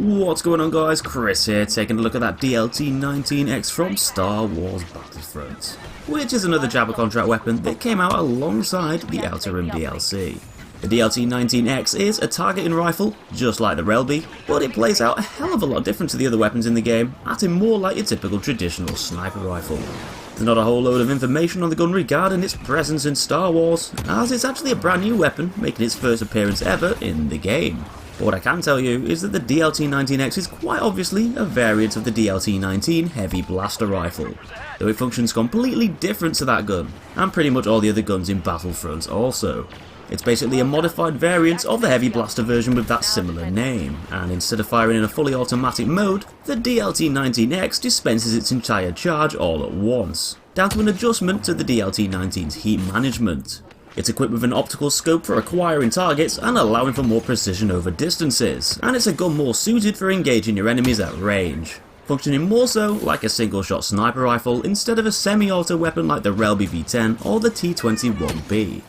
What's going on, guys? Chris here, taking a look at that DLT-19X from Star Wars Battlefront, which is another Jabba Contract weapon that came out alongside the Outer Rim DLC. The DLT-19X is a targeting rifle, just like the Relby, but it plays out a hell of a lot different to the other weapons in the game, acting more like your typical traditional sniper rifle. There's not a whole load of information on the gun regarding its presence in Star Wars, as it's actually a brand new weapon, making its first appearance ever in the game. But what I can tell you is that the DLT-19X is quite obviously a variant of the DLT-19 Heavy Blaster Rifle, though it functions completely different to that gun, and pretty much all the other guns in Battlefront also. It's basically a modified variant of the Heavy Blaster version with that similar name, and instead of firing in a fully automatic mode, the DLT-19X dispenses its entire charge all at once, down to an adjustment to the DLT-19's heat management. It's equipped with an optical scope for acquiring targets and allowing for more precision over distances, and it's a gun more suited for engaging your enemies at range, functioning more so like a single-shot sniper rifle instead of a semi-auto weapon like the Relby V10 or the T21B.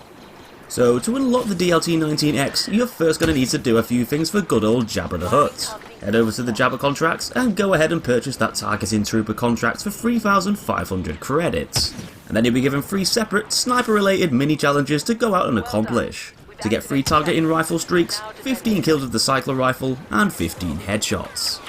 So to unlock the DLT-19X, you're first going to need to do a few things for good old Jabba the Hutt. Head over to the Jabba Contracts and go ahead and purchase that Targeting Trooper Contract for 3,500 credits. And then you'll be given 3 separate sniper-related mini-challenges to go out and accomplish. To get 3 targeting rifle streaks, 15 kills with the cycler rifle, and 15 headshots.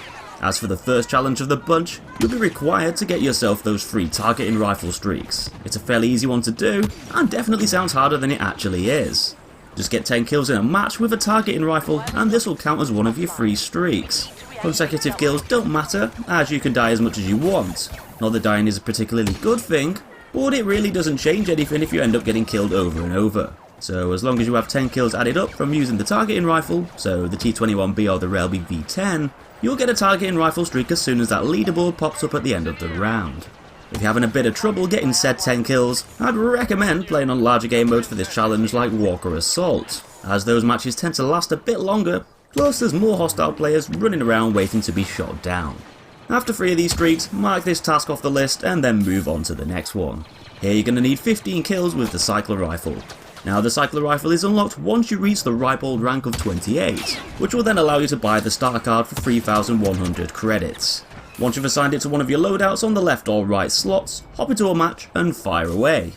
As for the first challenge of the bunch, you'll be required to get yourself those 3 targeting rifle streaks. It's a fairly easy one to do, and definitely sounds harder than it actually is. Just get 10 kills in a match with a targeting rifle, and this will count as one of your 3 streaks. Consecutive kills don't matter, as you can die as much as you want. Not that dying is a particularly good thing, but it really doesn't change anything if you end up getting killed over and over. So as long as you have 10 kills added up from using the targeting rifle, so the T21B or the Relby V10, you'll get a targeting rifle streak as soon as that leaderboard pops up at the end of the round. If you're having a bit of trouble getting said 10 kills, I'd recommend playing on larger game modes for this challenge like Walker Assault, as those matches tend to last a bit longer, plus there's more hostile players running around waiting to be shot down. After 3 of these streaks, mark this task off the list and then move on to the next one. Here you're going to need 15 kills with the cycler rifle. Now the cycler rifle is unlocked once you reach the Ripold rank of 28, which will then allow you to buy the starter card for 3,100 credits. Once you've assigned it to one of your loadouts on the left or right slots, hop into a match and fire away.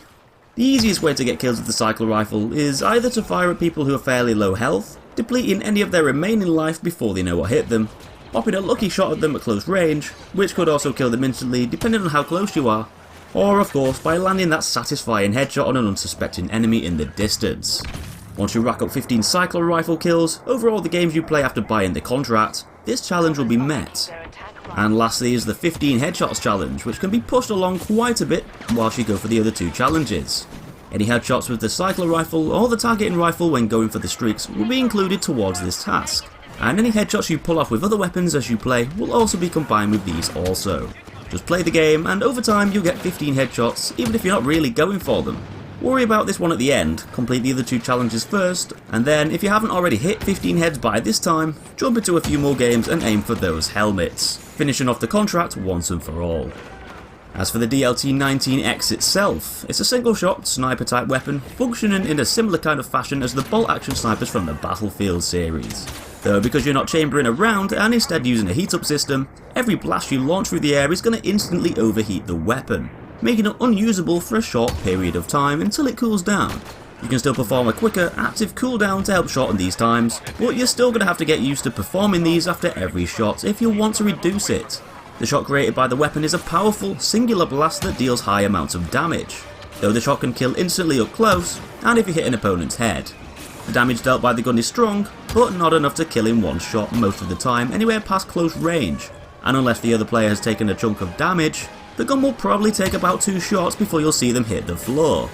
The easiest way to get kills with the cycler rifle is either to fire at people who are fairly low health, depleting any of their remaining life before they know what hit them, popping a lucky shot at them at close range, which could also kill them instantly depending on how close you are, or of course by landing that satisfying headshot on an unsuspecting enemy in the distance. Once you rack up 15 cycler rifle kills over all the games you play after buying the contract, this challenge will be met. And lastly is the 15 headshots challenge, which can be pushed along quite a bit whilst you go for the other 2 challenges. Any headshots with the cycler rifle or the targeting rifle when going for the streaks will be included towards this task, and any headshots you pull off with other weapons as you play will also be combined with these also. Just play the game and over time you'll get 15 headshots even if you're not really going for them. Worry about this one at the end, complete the other 2 challenges first, and then if you haven't already hit 15 heads by this time, jump into a few more games and aim for those helmets, finishing off the contract once and for all. As for the DLT-19X itself, it's a single-shot sniper type weapon functioning in a similar kind of fashion as the bolt action snipers from the Battlefield series. Though because you're not chambering a round and instead using a heat-up system, every blast you launch through the air is going to instantly overheat the weapon, making it unusable for a short period of time until it cools down. You can still perform a quicker active cooldown to help shorten these times, but you're still going to have to get used to performing these after every shot if you want to reduce it. The shot created by the weapon is a powerful, singular blast that deals high amounts of damage, though the shot can kill instantly up close and if you hit an opponent's head. The damage dealt by the gun is strong, but not enough to kill in one shot most of the time anywhere past close range, and unless the other player has taken a chunk of damage, the gun will probably take about 2 shots before you'll see them hit the floor.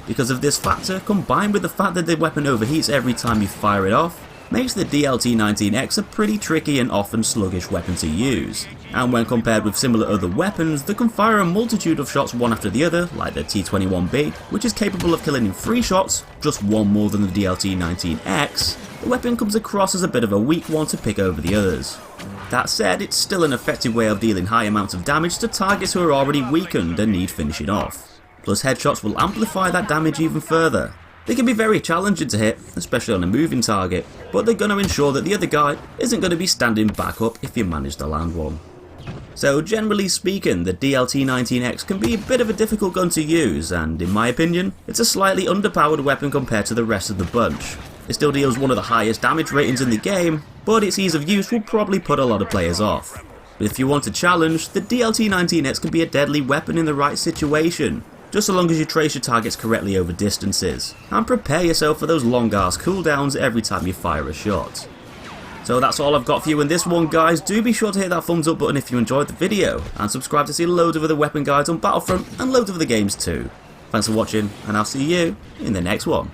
Because of this factor, combined with the fact that the weapon overheats every time you fire it off, makes the DLT-19X a pretty tricky and often sluggish weapon to use, and when compared with similar other weapons that can fire a multitude of shots one after the other, like the T21B, which is capable of killing in 3 shots, just 1 more than the DLT-19X, the weapon comes across as a bit of a weak one to pick over the others. That said, it's still an effective way of dealing high amounts of damage to targets who are already weakened and need finishing off. Plus headshots will amplify that damage even further. They can be very challenging to hit, especially on a moving target, but they're going to ensure that the other guy isn't going to be standing back up if you manage to land one. So generally speaking, the DLT-19X can be a bit of a difficult gun to use, and in my opinion, it's a slightly underpowered weapon compared to the rest of the bunch. It still deals one of the highest damage ratings in the game, but its ease of use will probably put a lot of players off. But if you want a challenge, the DLT-19X can be a deadly weapon in the right situation, just so long as you trace your targets correctly over distances, and prepare yourself for those long ass cooldowns every time you fire a shot. So that's all I've got for you in this one, guys. Do be sure to hit that thumbs up button if you enjoyed the video, and subscribe to see loads of other weapon guides on Battlefront and loads of other games too. Thanks for watching, and I'll see you in the next one.